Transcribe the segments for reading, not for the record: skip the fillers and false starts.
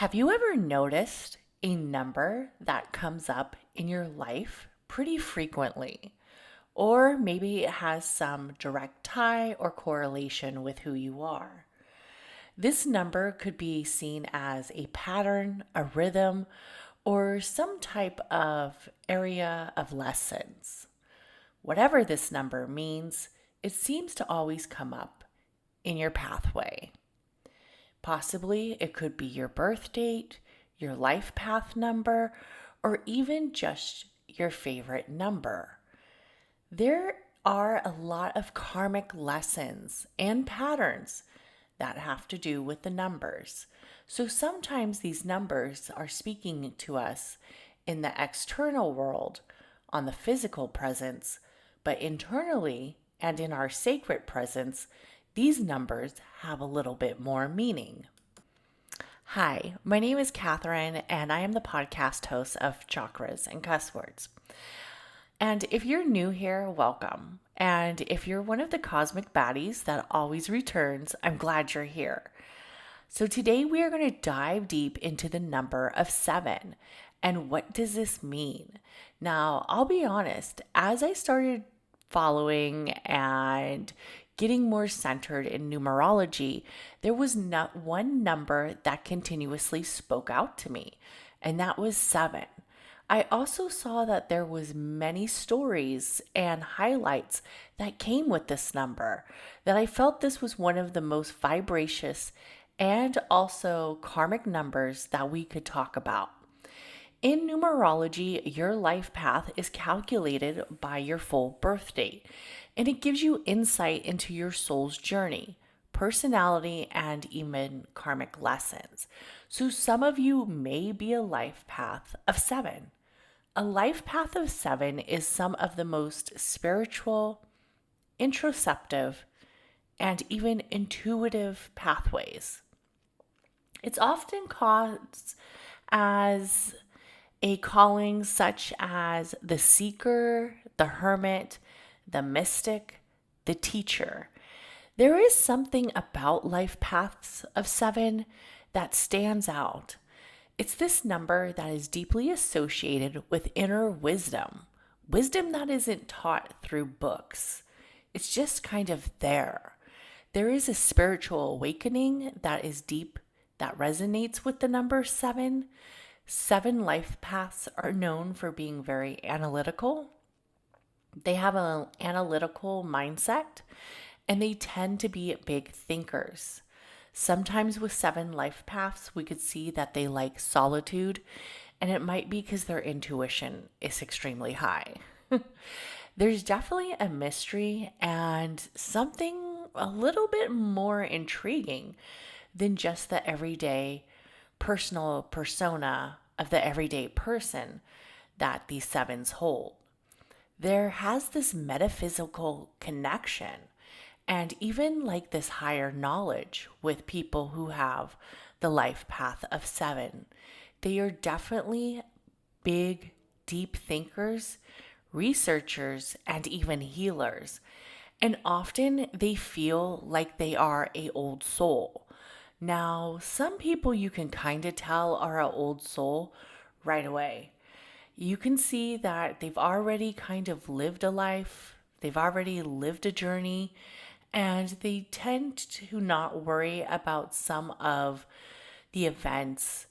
Have you ever noticed a number that comes up in your life pretty frequently? Or maybe it has some direct tie or correlation with who you are. This number could be seen as a pattern, a rhythm, or some type of area of lessons. Whatever this number means, it seems to always come up in your pathway. Possibly it could be your birth date, your life path number, or even just your favorite number. There are a lot of karmic lessons and patterns that have to do with the numbers. So sometimes these numbers are speaking to us in the external world, on the physical presence, but internally and in our sacred presence, these numbers have a little bit more meaning. Hi, my name is Catherine, and I am the podcast host of Chakras and Cusswords. And if you're new here, welcome. And if you're one of the cosmic baddies that always returns, I'm glad you're here. So today we are going to dive deep into the number of 7. And what does this mean? Now, I'll be honest, as I started following and getting more centered in numerology, there was not one number that continuously spoke out to me, and that was 7. I also saw that there was many stories and highlights that came with this number, that I felt this was one of the most vibracious and also karmic numbers that we could talk about. In numerology, your life path is calculated by your full birth date, and it gives you insight into your soul's journey, personality, and even karmic lessons. So some of you may be a life path of 7. A life path of 7 is some of the most spiritual, introspective, and even intuitive pathways. It's often called as a calling such as the seeker, the hermit, the mystic, the teacher. There is something about life paths of 7 that stands out. It's this number that is deeply associated with inner wisdom, wisdom that isn't taught through books. It's just kind of there. There is a spiritual awakening that is deep, that resonates with the number 7. 7 life paths are known for being very analytical. They have an analytical mindset, and they tend to be big thinkers. Sometimes with 7 life paths, we could see that they like solitude, and it might be because their intuition is extremely high. There's definitely a mystery and something a little bit more intriguing than just the everyday personal persona of the everyday person that these 7s hold. There has this metaphysical connection and even like this higher knowledge with people who have the life path of 7. They are definitely big, deep thinkers, researchers, and even healers. And often they feel like they are an old soul. Now, some people you can kind of tell are an old soul right away. You can see that they've already kind of lived a life, they've already lived a journey, and they tend to not worry about some of the events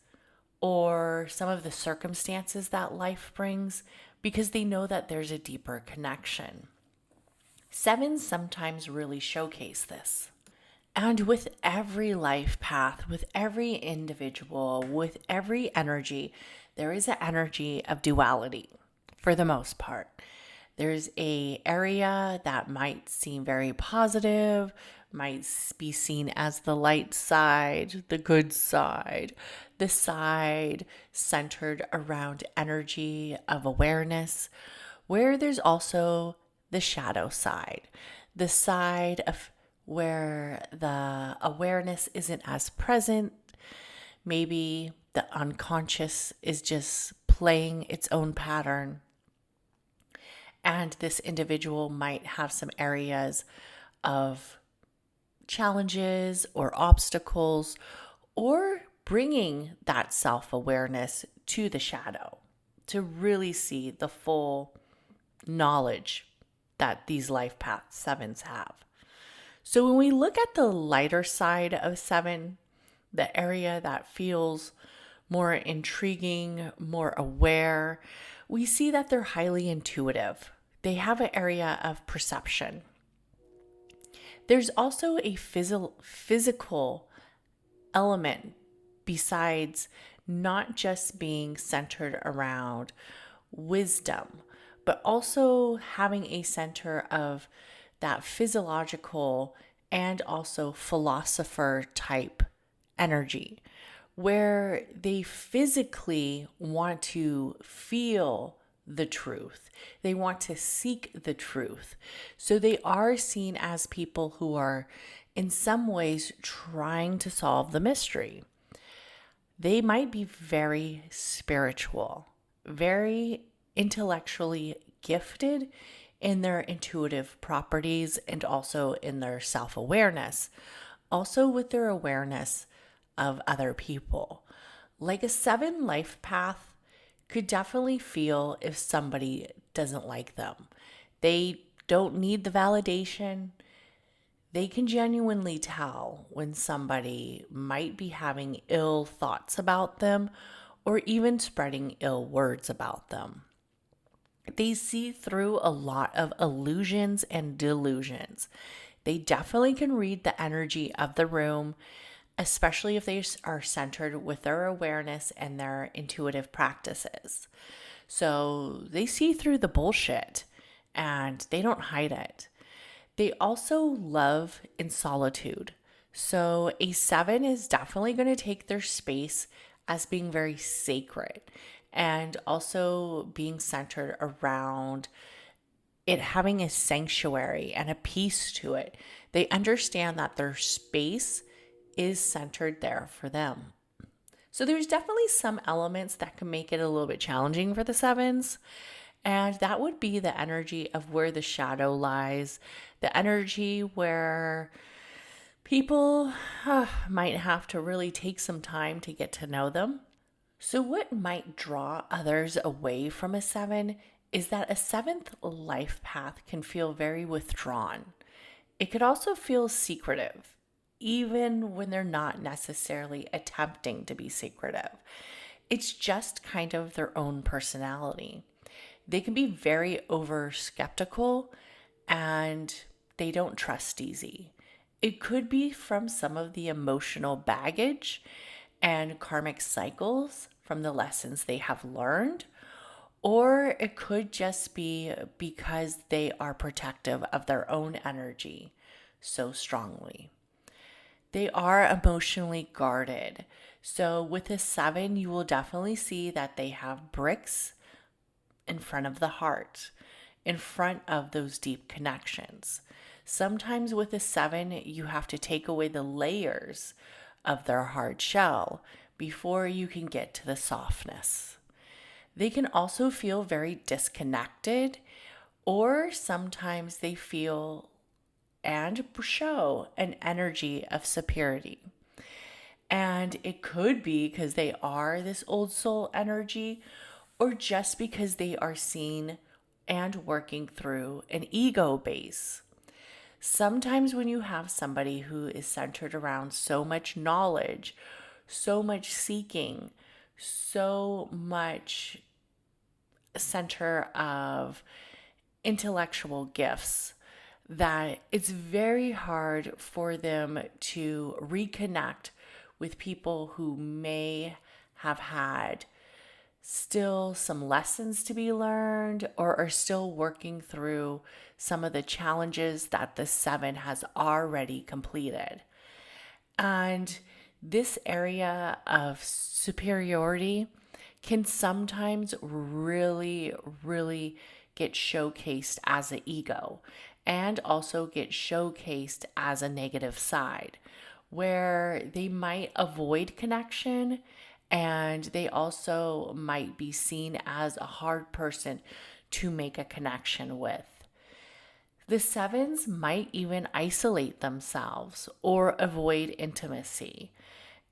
or some of the circumstances that life brings because they know that there's a deeper connection. 7s sometimes really showcase this. And with every life path, with every individual, with every energy, there is an energy of duality for the most part. There's a area that might seem very positive, might be seen as the light side, the good side, the side centered around energy of awareness, where there's also the shadow side, the side of where the awareness isn't as present. Maybe the unconscious is just playing its own pattern. And this individual might have some areas of challenges or obstacles or bringing that self-awareness to the shadow to really see the full knowledge that these life path sevens have. So when we look at the lighter side of seven, the area that feels more intriguing, more aware, we see that they're highly intuitive. They have an area of perception. There's also a physical element besides not just being centered around wisdom, but also having a center of that physiological and also philosopher type energy, where they physically want to feel the truth. They want to seek the truth. So they are seen as people who are in some ways trying to solve the mystery. They might be very spiritual, very intellectually gifted in their intuitive properties and also in their self-awareness, also with their awareness of other people. Like a seven life path could definitely feel if somebody doesn't like them. They don't need the validation. They can genuinely tell when somebody might be having ill thoughts about them or even spreading ill words about them. They see through a lot of illusions and delusions. They definitely can read the energy of the room, especially if they are centered with their awareness and their intuitive practices. So they see through the bullshit and they don't hide it. They also love in solitude. So a seven is definitely going to take their space as being very sacred and also being centered around it having a sanctuary and a peace to it. They understand that their space is centered there for them. So there's definitely some elements that can make it a little bit challenging for the sevens. And that would be the energy of where the shadow lies, the energy where people might have to really take some time to get to know them. So what might draw others away from a seven is that a seventh life path can feel very withdrawn. It could also feel secretive, even when they're not necessarily attempting to be secretive. It's just kind of their own personality. They can be very over skeptical and they don't trust easy. It could be from some of the emotional baggage and karmic cycles from the lessons they have learned, or it could just be because they are protective of their own energy so strongly. They are emotionally guarded. So with a seven, you will definitely see that they have bricks in front of the heart, in front of those deep connections. Sometimes with a seven, you have to take away the layers of their hard shell before you can get to the softness. They can also feel very disconnected, or sometimes they feel and show an energy of superiority. And it could be because they are this old soul energy, or just because they are seen and working through an ego base. Sometimes when you have somebody who is centered around so much knowledge, so much seeking, so much center of intellectual gifts, that it's very hard for them to reconnect with people who may have had still some lessons to be learned or are still working through some of the challenges that the seven has already completed. And this area of superiority can sometimes really, really get showcased as an ego and also get showcased as a negative side, where they might avoid connection and they also might be seen as a hard person to make a connection with. The sevens might even isolate themselves or avoid intimacy.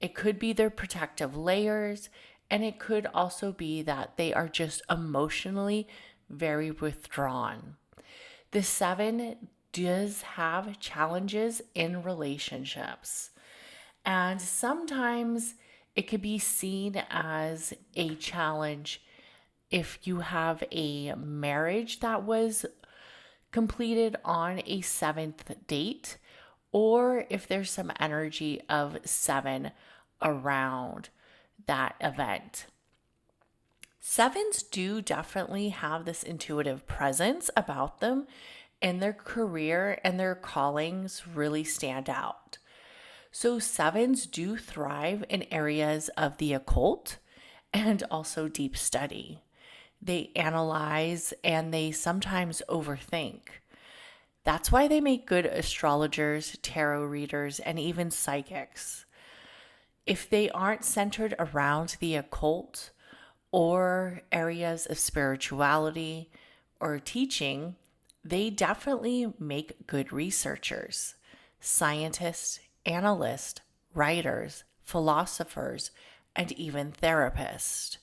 It could be their protective layers, and it could also be that they are just emotionally very withdrawn. The seven does have challenges in relationships, and sometimes it could be seen as a challenge if you have a marriage that was completed on a seventh date, or if there's some energy of seven around that event. Sevens do definitely have this intuitive presence about them, and their career and their callings really stand out. So, sevens do thrive in areas of the occult and also deep study. They analyze and they sometimes overthink. That's why they make good astrologers, tarot readers, and even psychics. If they aren't centered around the occult or areas of spirituality or teaching, they definitely make good researchers, scientists, analysts, writers, philosophers, and even therapists.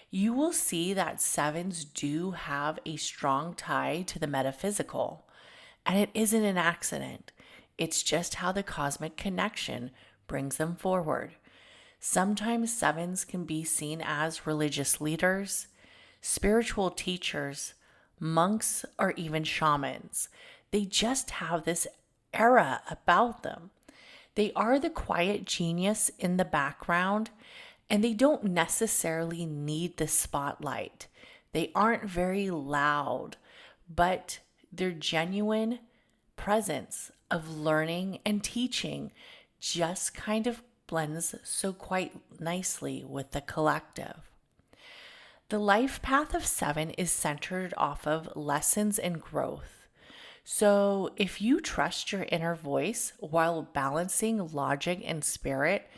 You will see that sevens do have a strong tie to the metaphysical, and it isn't an accident. It's just how the cosmic connection brings them forward. Sometimes sevens can be seen as religious leaders, spiritual teachers, monks, or even shamans. They just have this era about them. They are the quiet genius in the background, and they don't necessarily need the spotlight. They aren't very loud, but their genuine presence of learning and teaching just kind of blends so quite nicely with the collective. The life path of seven is centered off of lessons and growth. So, if you trust your inner voice while balancing logic and spirit,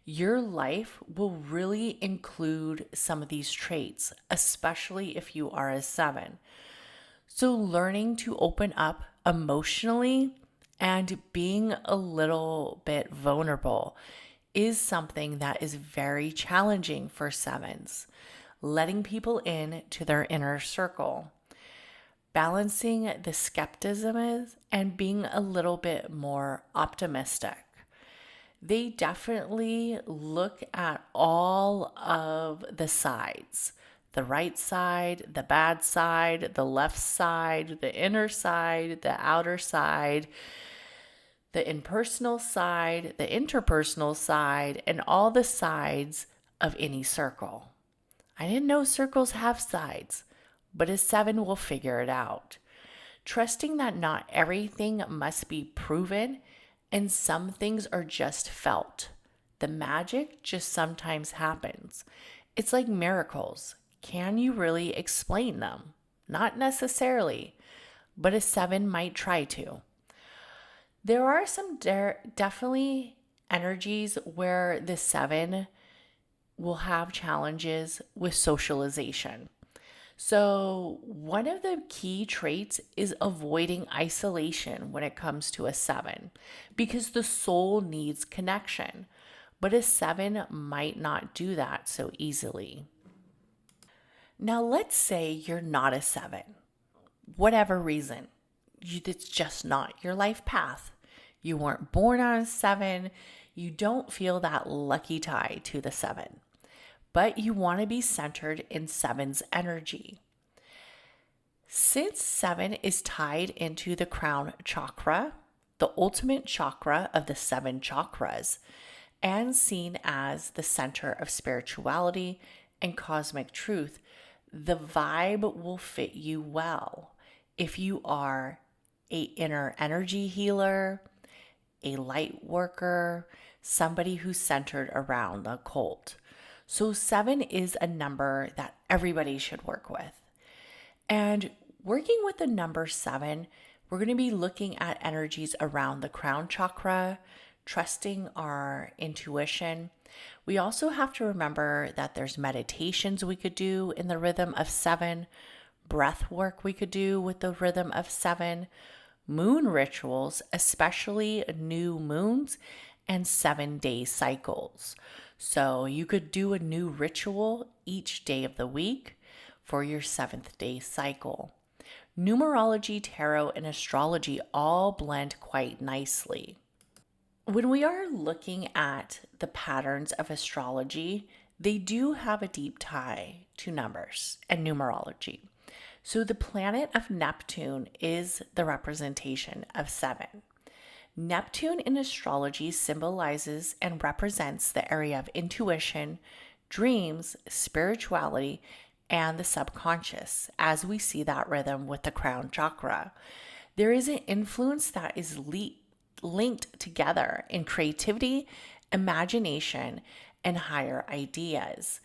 your life will really include some of these traits, especially if you are a seven. So, learning to open up emotionally and being a little bit vulnerable is something that is very challenging for sevens. Letting people in to their inner circle, balancing the skepticism and being a little bit more optimistic. They definitely look at all of the sides: the right side, the bad side, the left side, the inner side, the outer side, the impersonal side, the interpersonal side, and all the sides of any circle. I didn't know circles have sides, but a seven will figure it out. Trusting that not everything must be proven and some things are just felt. The magic just sometimes happens. It's like miracles. Can you really explain them? Not necessarily, but a seven might try to. There are some definitely energies where the seven will have challenges with socialization. So, one of the key traits is avoiding isolation when it comes to a seven, because the soul needs connection, but a seven might not do that so easily. Now, let's say you're not a seven, whatever reason, it's just not your life path. You weren't born on a seven, you don't feel that lucky tie to the seven, but you want to be centered in seven's energy. Since seven is tied into the crown chakra, the ultimate chakra of the seven chakras, and seen as the center of spirituality and cosmic truth, the vibe will fit you well. If you are a inner energy healer, a light worker, somebody who's centered around the occult. So 7 is a number that everybody should work with. And working with the number 7, we're going to be looking at energies around the crown chakra, trusting our intuition. We also have to remember that there's meditations we could do in the rhythm of 7, breath work we could do with the rhythm of 7, moon rituals, especially new moons, and 7-day cycles. So you could do a new ritual each day of the week for your 7th-day cycle. Numerology, tarot, and astrology all blend quite nicely. When we are looking at the patterns of astrology, they do have a deep tie to numbers and numerology. So the planet of Neptune is the representation of 7. Neptune in astrology symbolizes and represents the area of intuition, dreams, spirituality, and the subconscious, as we see that rhythm with the crown chakra. There is an influence that is linked together in creativity, imagination, and higher ideas.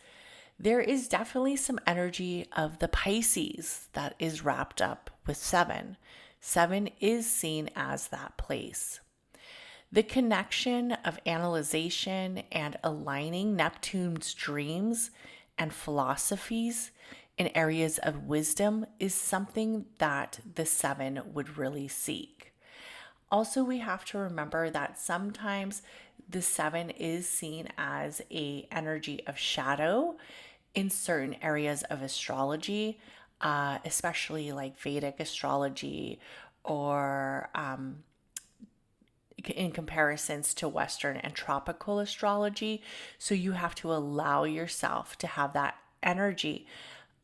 There is definitely some energy of the Pisces that is wrapped up with 7. 7 is seen as that place. The connection of analyzation and aligning Neptune's dreams and philosophies in areas of wisdom is something that the 7 would really seek. Also, we have to remember that sometimes the 7 is seen as a energy of shadow in certain areas of astrology, especially like Vedic astrology or in comparisons to Western and tropical astrology. So you have to allow yourself to have that energy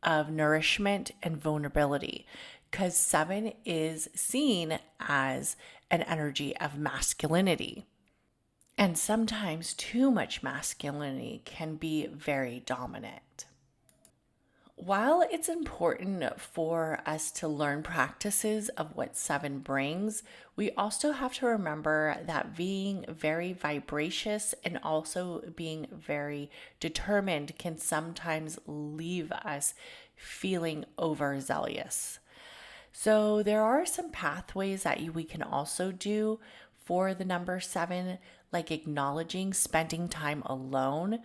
of nourishment and vulnerability, because 7 is seen as an energy of masculinity. And sometimes too much masculinity can be very dominant. While it's important for us to learn practices of what 7 brings, we also have to remember that being very vivacious and also being very determined can sometimes leave us feeling overzealous. So there are some pathways that we can also do for the number 7, like acknowledging spending time alone,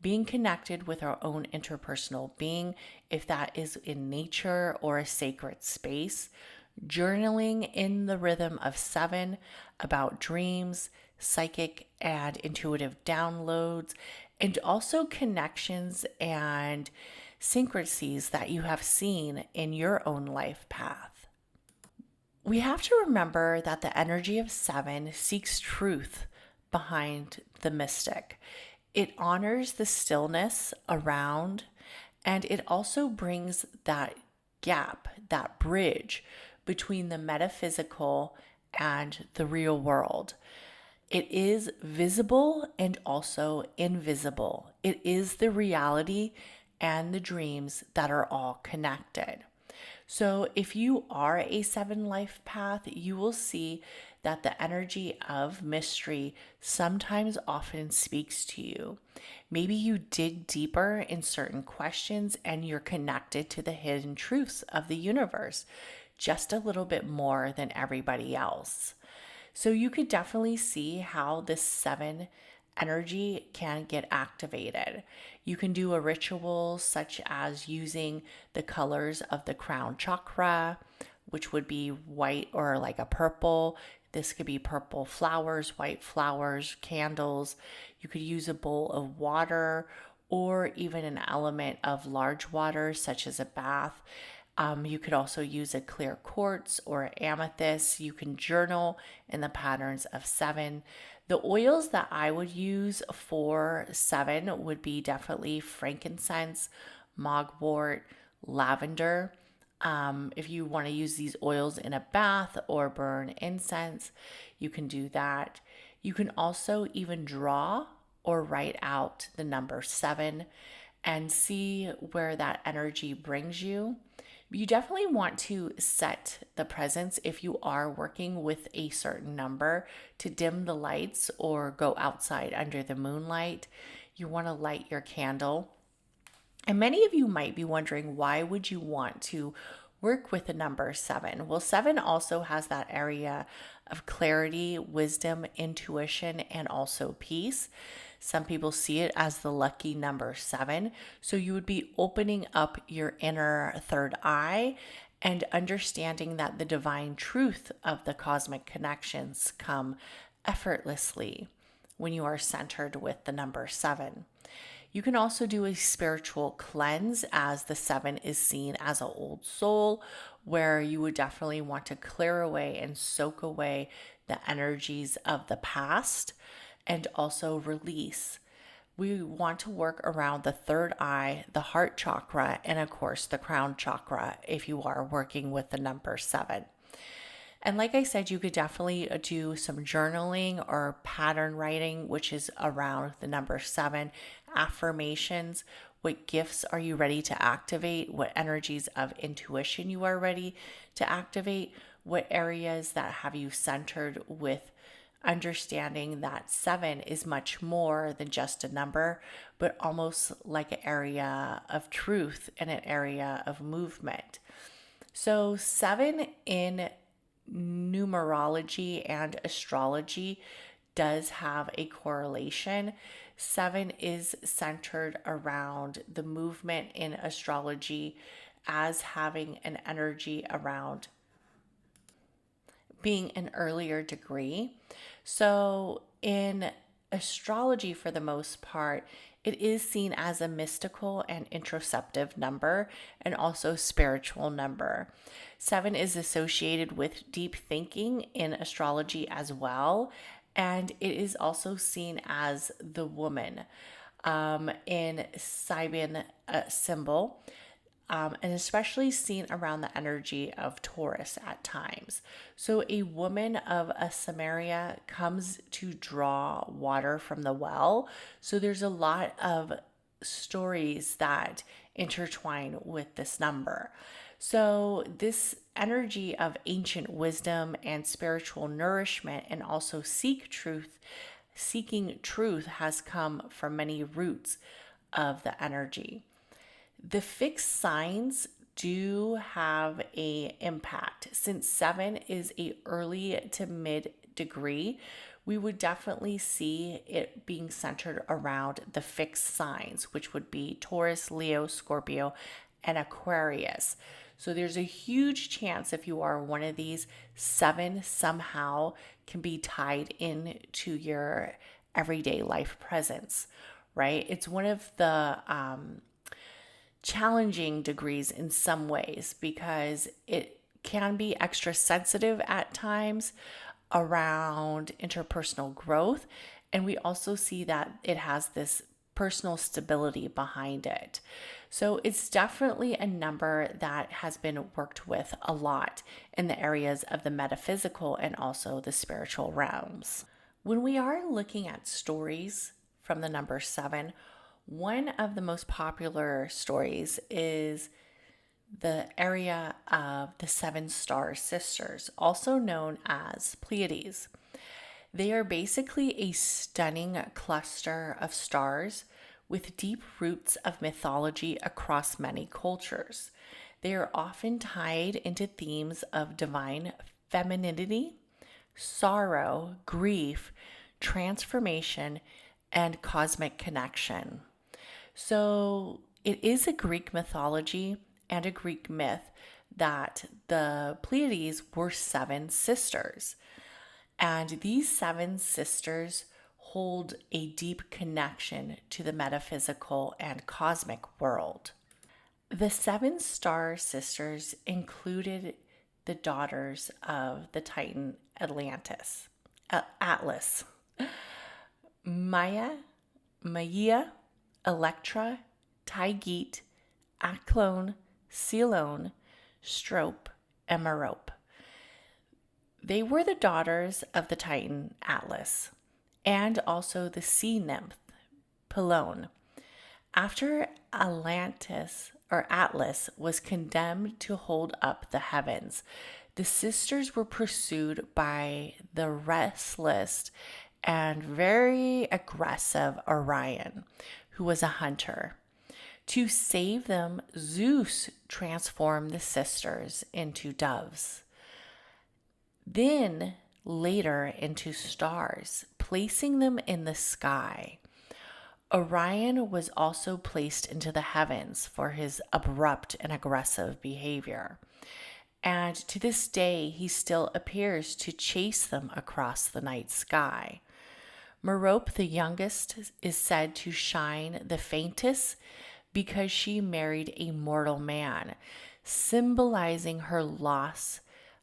being connected with our own interpersonal being, if that is in nature or a sacred space, journaling in the rhythm of 7 about dreams, psychic and intuitive downloads, and also connections and synchronicities that you have seen in your own life path. We have to remember that the energy of 7 seeks truth behind the mystic. It honors the stillness around, and it also brings that gap, that bridge between the metaphysical and the real world. It is visible and also invisible. It is the reality and the dreams that are all connected. So if you are a 7 life path, you will see that the energy of mystery sometimes often speaks to you. Maybe you dig deeper in certain questions and you're connected to the hidden truths of the universe just a little bit more than everybody else. So you could definitely see how this 7 energy can get activated. You can do a ritual such as using the colors of the crown chakra, which would be white or like a purple. This could be purple flowers, white flowers, candles. You could use a bowl of water or even an element of large water, such as a bath. You could also use a clear quartz or amethyst. You can journal in the patterns of 7. The oils that I would use for 7 would be definitely frankincense, mugwort, lavender. If you want to use these oils in a bath or burn incense, you can do that. You can also even draw or write out the number 7 and see where that energy brings you. You definitely want to set the presence if you are working with a certain number to dim the lights or go outside under the moonlight. You want to light your candle. And many of you might be wondering, why would you want to work with the number 7? Well, 7 also has that area of clarity, wisdom, intuition, and also peace. Some people see it as the lucky number 7. So you would be opening up your inner third eye and understanding that the divine truth of the cosmic connections come effortlessly. when you are centered with the number 7. You can also do a spiritual cleanse, as the 7 is seen as an old soul, where you would definitely want to clear away and soak away the energies of the past and also release. We want to work around the third eye, the heart chakra, and of course the crown chakra if you are working with the number 7. And like I said, you could definitely do some journaling or pattern writing, which is around the number 7, affirmations. What gifts are you ready to activate? What energies of intuition you are ready to activate? What areas that have you centered with understanding that 7 is much more than just a number, but almost like an area of truth and an area of movement. So 7 in numerology and astrology does have a correlation. 7 is centered around the movement in astrology as having an energy around being an earlier degree. So in astrology, for the most part, it is seen as a mystical and introspective number and also spiritual number. 7 is associated with deep thinking in astrology as well. And it is also seen as the woman in Sibian symbol. And especially seen around the energy of Taurus at times. So a woman of a Samaria comes to draw water from the well. So there's a lot of stories that intertwine with this number. So this energy of ancient wisdom and spiritual nourishment and also seeking truth has come from many roots of the energy. The fixed signs do have a impact. Since 7 is a early to mid degree, we would definitely see it being centered around the fixed signs, which would be Taurus, Leo, Scorpio, and Aquarius. So there's a huge chance if you are one of these, 7 somehow can be tied in to your everyday life presence, right? It's one of the challenging degrees in some ways because it can be extra sensitive at times around interpersonal growth. And we also see that it has this personal stability behind it. So it's definitely a number that has been worked with a lot in the areas of the metaphysical and also the spiritual realms. When we are looking at stories from the number 7, one of the most popular stories is the area of the 7 star sisters, also known as Pleiades. They are basically a stunning cluster of stars with deep roots of mythology across many cultures. They are often tied into themes of divine femininity, sorrow, grief, transformation, and cosmic connection. So it is a Greek mythology and a Greek myth that the Pleiades were 7 sisters. And these 7 sisters hold a deep connection to the metaphysical and cosmic world. The 7 star sisters included the daughters of the Titan Atlas, Maia, Electra, Taigit, Aclone, Selone, Strope, and Merope. They were the daughters of the Titan Atlas and also the sea nymph Pelone. After Atlas was condemned to hold up the heavens, the sisters were pursued by the restless and very aggressive Orion, who was a hunter. To save them, Zeus transformed the sisters into doves, then later into stars, placing them in the sky. Orion was also placed into the heavens for his abrupt and aggressive behavior. And to this day, he still appears to chase them across the night sky. Merope, the youngest, is said to shine the faintest because she married a mortal man, symbolizing her loss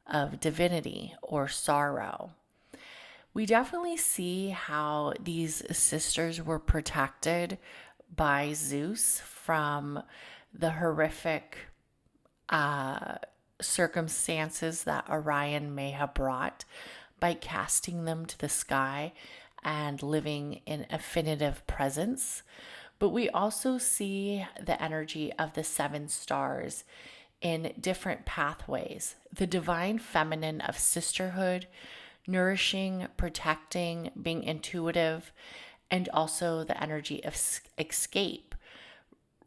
of divinity or sorrow. We definitely see how these sisters were protected by Zeus from the horrific circumstances that Orion may have brought by casting them to the sky and living in affinitive presence. But we also see the energy of the seven stars in different pathways. The divine feminine of sisterhood, nourishing, protecting, being intuitive, and also the energy of escape,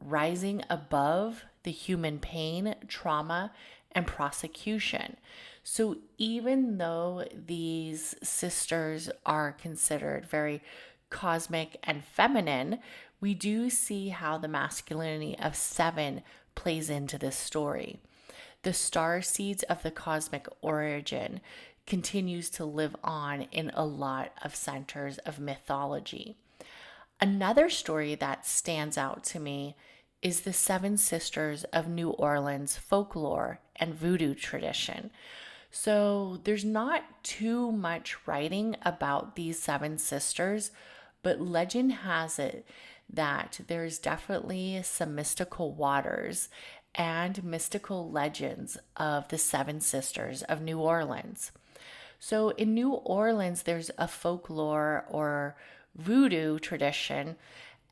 rising above the human pain, trauma, and prosecution. So even though these sisters are considered very cosmic and feminine, we do see how the masculinity of seven plays into this story. The star seeds of the cosmic origin continues to live on in a lot of centers of mythology. Another story that stands out to me is the Seven Sisters of New Orleans folklore and voodoo tradition. So there's not too much writing about these seven sisters, but legend has it that there's definitely some mystical waters and mystical legends of the Seven Sisters of New Orleans. So in New Orleans, there's a folklore or voodoo tradition,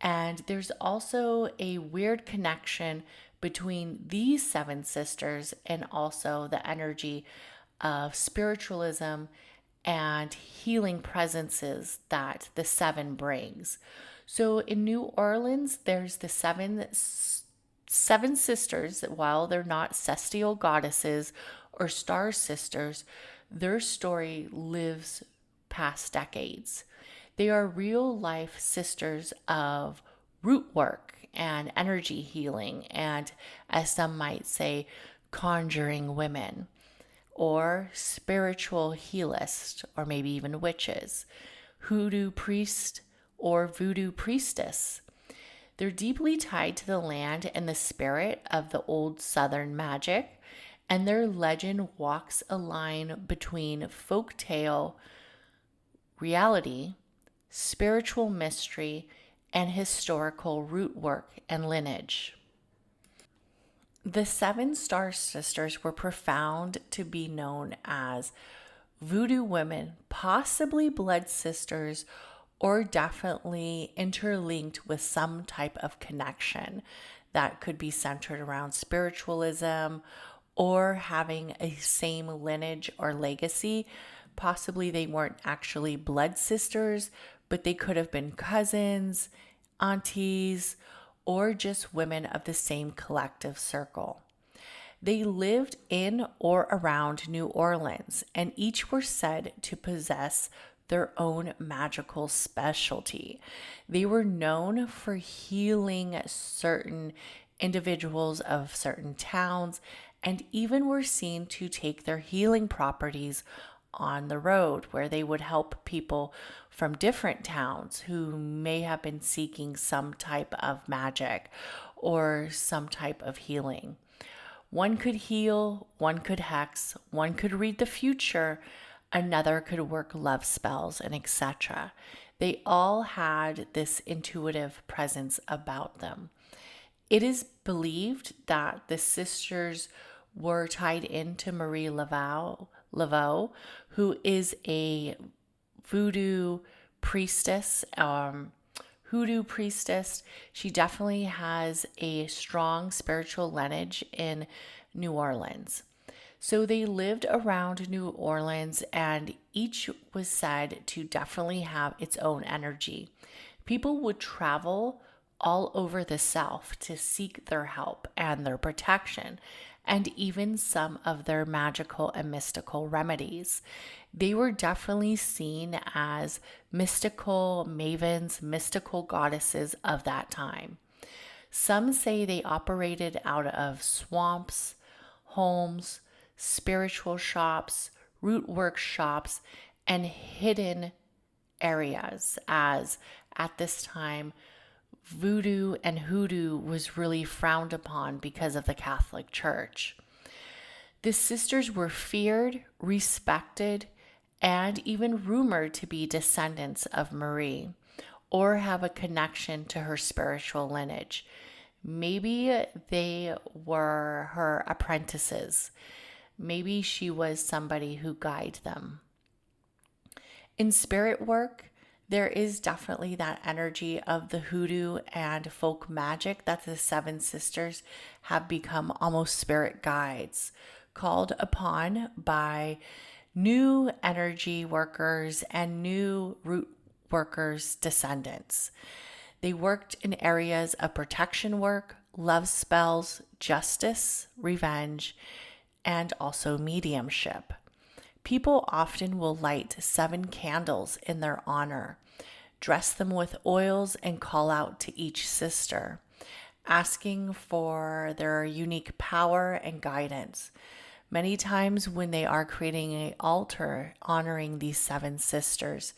and there's also a weird connection between these seven sisters and also the energy of spiritualism and healing presences that the seven brings. So in New Orleans, there's the seven sisters. While they're not celestial goddesses or star sisters, their story lives past decades. They are real life sisters of root work and energy healing, and as some might say, conjuring women, or spiritual healist, or maybe even witches, hoodoo priest, or voodoo priestess. They're deeply tied to the land and the spirit of the old Southern magic, and their legend walks a line between folk tale, reality, spiritual mystery, and historical root work and lineage. The Seven Star Sisters were profound to be known as voodoo women, possibly blood sisters, or definitely interlinked with some type of connection that could be centered around spiritualism or having a same lineage or legacy. Possibly they weren't actually blood sisters, but they could have been cousins, aunties, or just women of the same collective circle. They lived in or around New Orleans, and each were said to possess their own magical specialty. They were known for healing certain individuals of certain towns, and even were seen to take their healing properties on the road, where they would help people from different towns who may have been seeking some type of magic or some type of healing. One could heal, one could hex, one could read the future, another could work love spells, and etc. They all had this intuitive presence about them. It is believed that the sisters were tied into Marie Laveau, who is a voodoo priestess, hoodoo priestess. She definitely has a strong spiritual lineage in New Orleans. So they lived around New Orleans, and each was said to definitely have its own energy. People would travel all over the South to seek their help and their protection, and even some of their magical and mystical remedies. They were definitely seen as mystical mavens, mystical goddesses of that time. Some say they operated out of swamps, homes, spiritual shops, root workshops, and hidden areas, as at this time, voodoo and hoodoo was really frowned upon because of the Catholic Church. The sisters were feared, respected, and even rumored to be descendants of Marie or have a connection to her spiritual lineage. Maybe they were her apprentices. Maybe she was somebody who guided them. In spirit work, there is definitely that energy of the hoodoo and folk magic that the Seven Sisters have become almost spirit guides, called upon by new energy workers and new root workers' descendants. They worked in areas of protection work, love spells, justice, revenge, and also mediumship. People often will light 7 candles in their honor, dress them with oils, and call out to each sister, asking for their unique power and guidance. Many times when they are creating an altar honoring these 7 sisters,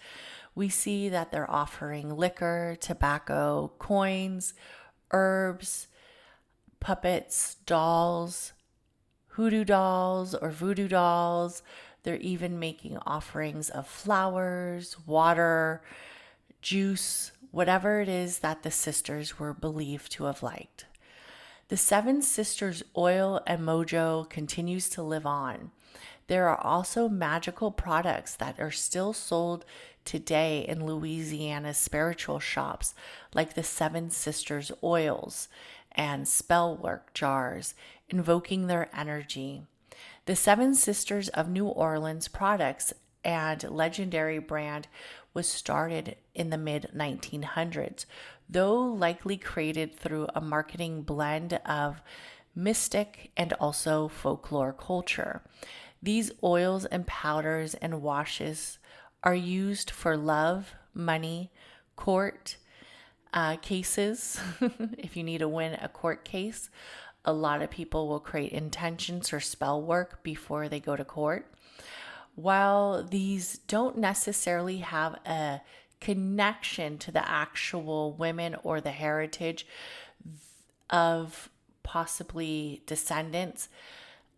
we see that they're offering liquor, tobacco, coins, herbs, puppets, dolls, hoodoo dolls or voodoo dolls. They're even making offerings of flowers, water, juice, whatever it is that the sisters were believed to have liked. The 7 Sisters oil and mojo continues to live on. There are also magical products that are still sold today in Louisiana's spiritual shops, like the 7 Sisters oils and spell work jars, invoking their energy. The 7 Sisters of New Orleans products and legendary brand was started in the mid 1900s, though likely created through a marketing blend of mystic and also folklore culture. These oils and powders and washes are used for love, money, court cases. If you need to win a court case, a lot of people will create intentions or spell work before they go to court. While these don't necessarily have a connection to the actual women or the heritage of possibly descendants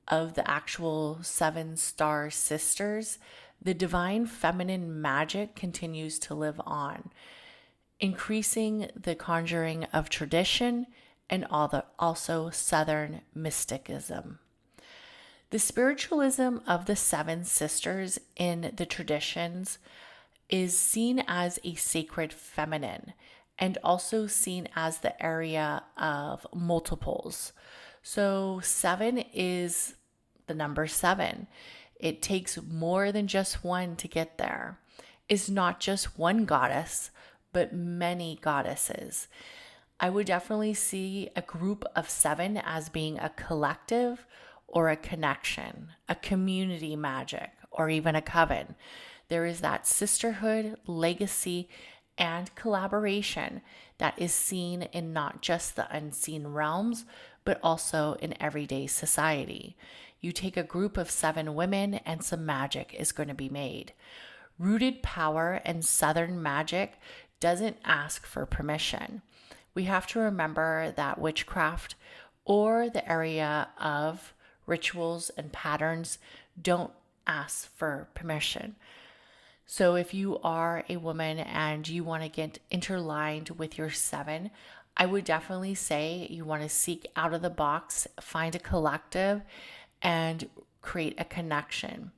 of the actual 7 star sisters, the divine feminine magic continues to live on, increasing the conjuring of tradition and also Southern mysticism. The spiritualism of the 7 sisters in the traditions is seen as a sacred feminine and also seen as the area of multiples. So 7 is the number 7. It takes more than just one to get there. It's not just one goddess, but many goddesses. I would definitely see a group of 7 as being a collective or a connection, a community magic, or even a coven. There is that sisterhood, legacy, and collaboration that is seen in not just the unseen realms, but also in everyday society. You take a group of 7 women and some magic is going to be made. Rooted power and Southern magic doesn't ask for permission. We have to remember that witchcraft or the area of rituals and patterns don't ask for permission. So if you are a woman and you want to get interlined with your 7, I would definitely say you want to seek out of the box, find a collective, and create a connection.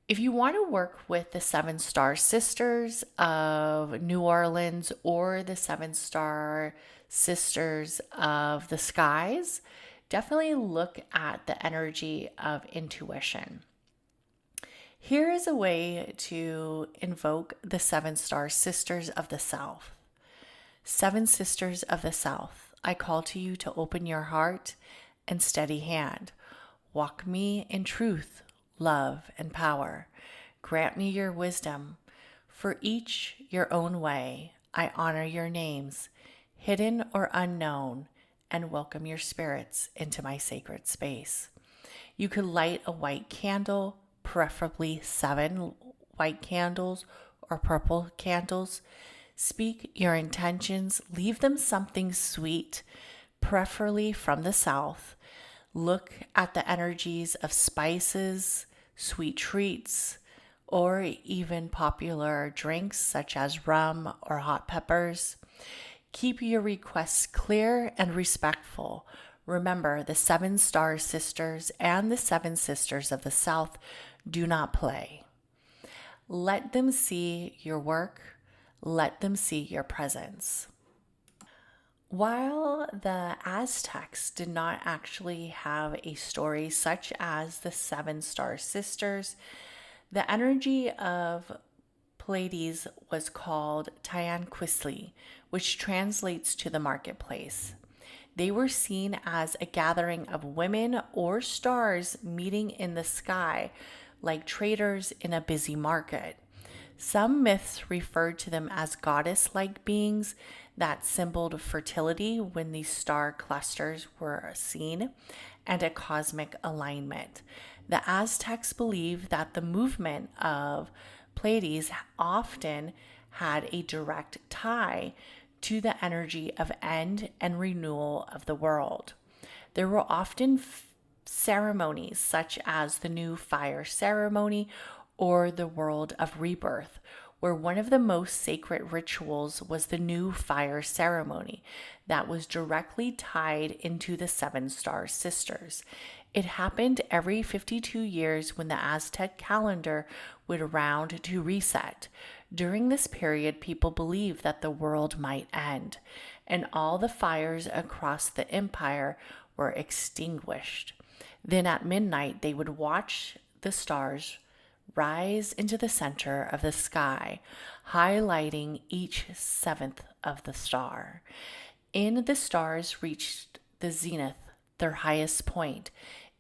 If you want to work with the 7 Star Sisters of New Orleans or the 7 Star Sisters of the Skies, definitely look at the energy of intuition. Here is a way to invoke the 7 Star Sisters of the South. 7 Sisters of the South, I call to you to open your heart and steady hand. Walk me in truth, love, and power. Grant me your wisdom. For each your own way, I honor your names, hidden or unknown, and welcome your spirits into my sacred space. You could light a white candle, preferably 7 white candles, or purple candles. Speak your intentions, leave them something sweet, preferably from the south. Look at the energies of spices, sweet treats, or even popular drinks such as rum or hot peppers. Keep your requests clear and respectful. Remember, the Seven Star Sisters and the Seven Sisters of the South do not play. Let them see your work. Let them see your presence. While the Aztecs did not actually have a story such as the Seven Star Sisters, the energy of Pleiades was called Tianquisli, which translates to the marketplace. They were seen as a gathering of women or stars meeting in the sky, like traders in a busy market. Some myths referred to them as goddess like beings that symboled fertility when these star clusters were seen and a cosmic alignment. The Aztecs believed that the movement of Pleiades often had a direct tie to the energy of end and renewal of the world. There were often ceremonies such as the new fire ceremony or the world of rebirth, where one of the most sacred rituals was the new fire ceremony that was directly tied into the Seven Star Sisters. It happened every 52 years when the Aztec calendar would round to reset. During this period, people believed that the world might end, and all the fires across the empire were extinguished. Then at midnight, they would watch the stars rise into the center of the sky, highlighting each seventh of the star. In the stars reached the zenith, their highest point.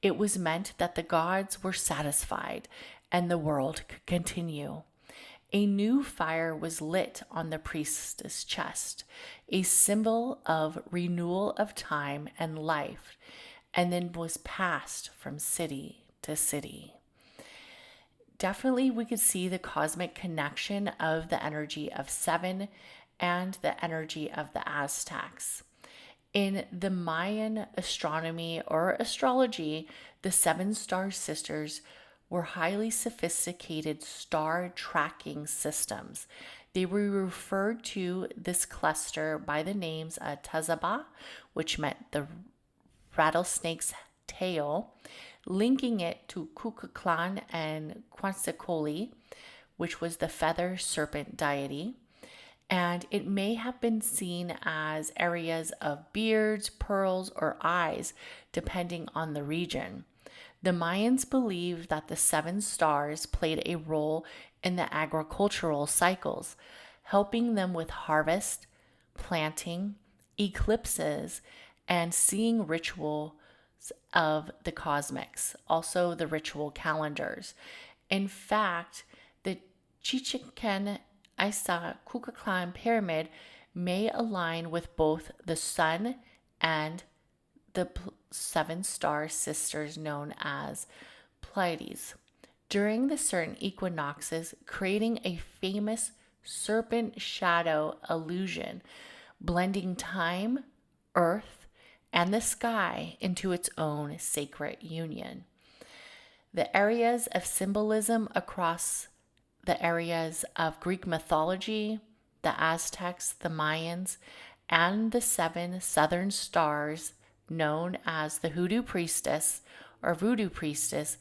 It was meant that the gods were satisfied and the world could continue. A new fire was lit on the priestess' chest, a symbol of renewal of time and life, and then was passed from city to city. Definitely, we could see the cosmic connection of the energy of seven and the energy of the Aztecs. In the Mayan astronomy or astrology, the Seven Star Sisters were highly sophisticated star tracking systems. They were referred to this cluster by the names Tazaba, which meant the rattlesnake's tail, linking it to Kukulkan and Quetzalcoatl, which was the feather serpent deity. And it may have been seen as areas of beards, pearls, or eyes, depending on the region. The Mayans believed that the seven stars played a role in the agricultural cycles, helping them with harvest, planting, eclipses, and seeing rituals of the cosmics, also the ritual calendars. In fact, the Chichen Itza Kukulkan pyramid may align with both the sun and the seven star sisters known as Pleiades during the certain equinoxes, creating a famous serpent shadow illusion, blending time, earth, and the sky into its own sacred union. The areas of symbolism across the areas of Greek mythology, the Aztecs, the Mayans, and the seven southern stars known as the Hoodoo Priestess or Voodoo Priestess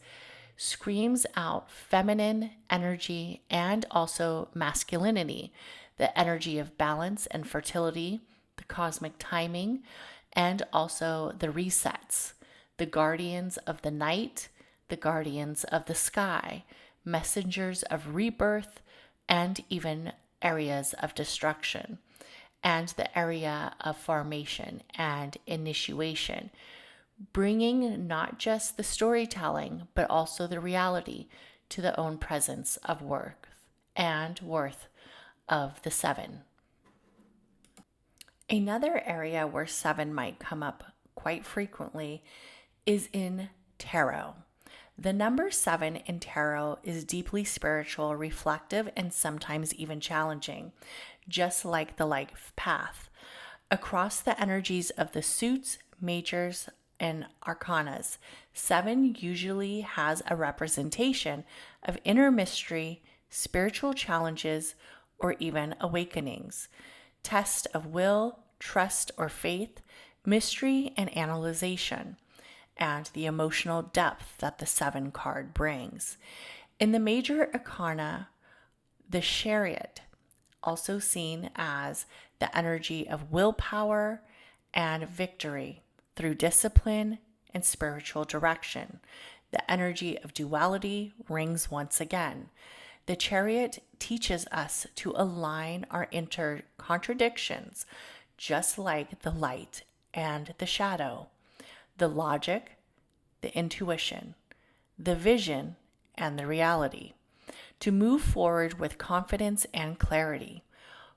screams out feminine energy and also masculinity, the energy of balance and fertility, the cosmic timing, and also the resets, the guardians of the night, the guardians of the sky, messengers of rebirth, and even areas of destruction, and the area of formation and initiation, bringing not just the storytelling, but also the reality to the own presence of worth of the seven. Another area where seven might come up quite frequently is in tarot. The number 7 in tarot is deeply spiritual, reflective, and sometimes even challenging, just like the life path. Across the energies of the suits, majors, and arcanas, 7 usually has a representation of inner mystery, spiritual challenges, or even awakenings, test of will, trust or faith, mystery and analyzation, and the emotional depth that the 7 card brings. In the major arcana, the chariot, also seen as the energy of willpower and victory through discipline and spiritual direction. The energy of duality rings once again. The chariot teaches us to align our inner contradictions, just like the light and the shadow, the logic, the intuition, the vision, and the reality, to move forward with confidence and clarity.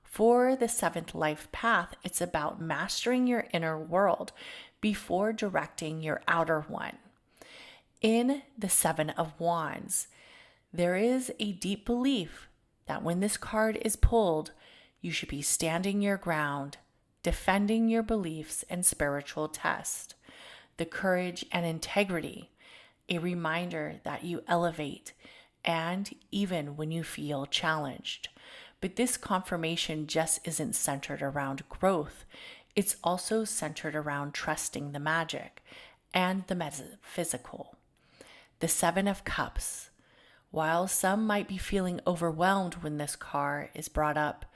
For the 7th life path, it's about mastering your inner world before directing your outer one. In the 7 of Wands, there is a deep belief that when this card is pulled, you should be standing your ground, defending your beliefs and spiritual test. The courage and integrity, a reminder that you elevate, and even when you feel challenged. But this confirmation just isn't centered around growth. It's also centered around trusting the magic and the metaphysical. The 7 of Cups. While some might be feeling overwhelmed when this card is brought up,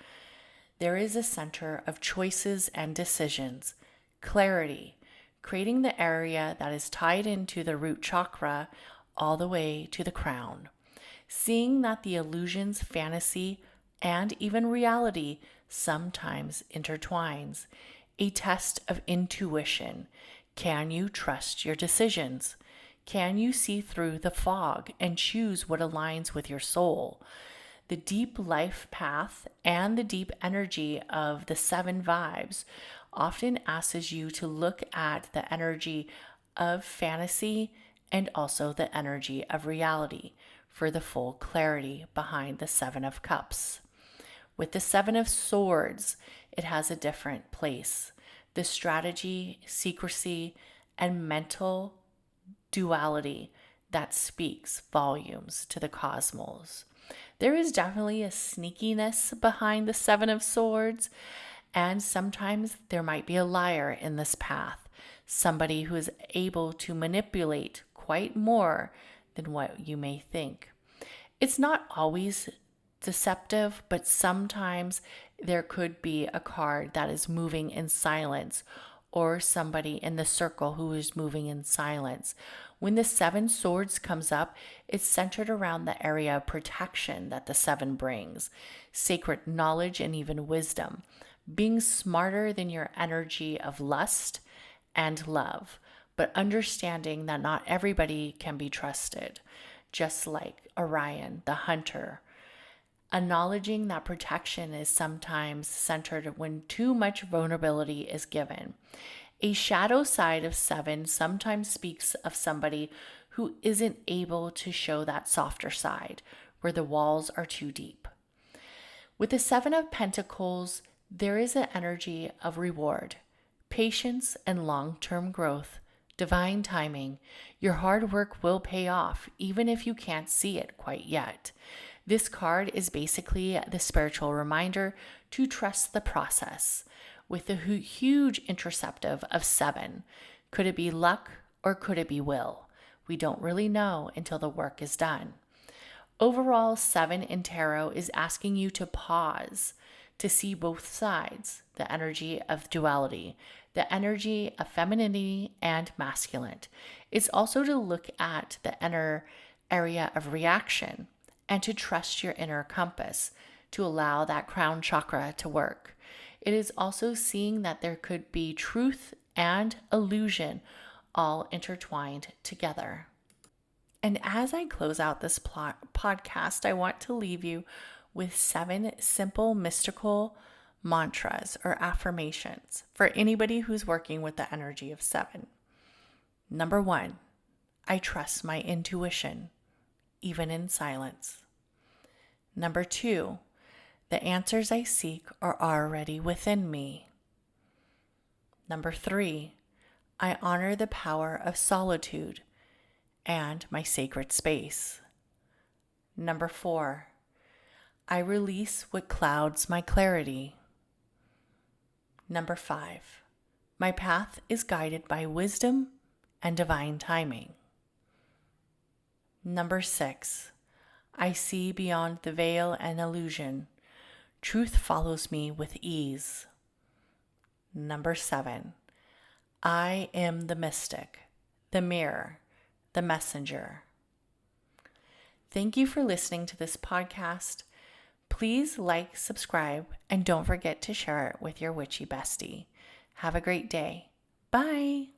there is a center of choices and decisions, clarity, creating the area that is tied into the root chakra all the way to the crown. Seeing that the illusions, fantasy, and even reality sometimes intertwines. A test of intuition. Can you trust your decisions? Can you see through the fog and choose what aligns with your soul? The deep life path and the deep energy of the 7 vibes often asks you to look at the energy of fantasy and also the energy of reality for the full clarity behind the 7 of Cups. With the 7 of Swords, it has a different place. The strategy, secrecy, and mental duality that speaks volumes to the cosmos. There is definitely a sneakiness behind the 7 of Swords, and sometimes there might be a liar in this path, somebody who is able to manipulate quite more than what you may think. It's not always deceptive, but sometimes there could be a card that is moving in silence, or somebody in the circle who is moving in silence. When the 7 swords comes up, it's centered around the area of protection that the 7 brings, sacred knowledge and even wisdom, being smarter than your energy of lust and love, but understanding that not everybody can be trusted, just like Orion, the hunter. Acknowledging that protection is sometimes centered when too much vulnerability is given. A shadow side of 7 sometimes speaks of somebody who isn't able to show that softer side, where the walls are too deep. With the 7 of Pentacles, there is an energy of reward, patience, and long-term growth, divine timing. Your hard work will pay off, even if you can't see it quite yet. This card is basically the spiritual reminder to trust the process. With the huge interceptive of 7, could it be luck or could it be will? We don't really know until the work is done. Overall, 7 in tarot is asking you to pause, to see both sides, the energy of duality, the energy of femininity and masculine. It's also to look at the inner area of reaction and to trust your inner compass to allow that crown chakra to work. It is also seeing that there could be truth and illusion all intertwined together. And as I close out this podcast, I want to leave you with 7 simple mystical mantras or affirmations for anybody who's working with the energy of 7. Number 1, I trust my intuition, even in silence. Number 2, the answers I seek are already within me. Number 3, I honor the power of solitude and my sacred space. Number 4, I release what clouds my clarity. Number 5, my path is guided by wisdom and divine timing. Number 6, I see beyond the veil and illusion. Truth follows me with ease. Number 7, I am the mystic, the mirror, the messenger. Thank you for listening to this podcast. Please like, subscribe, and don't forget to share it with your witchy bestie. Have a great day. Bye.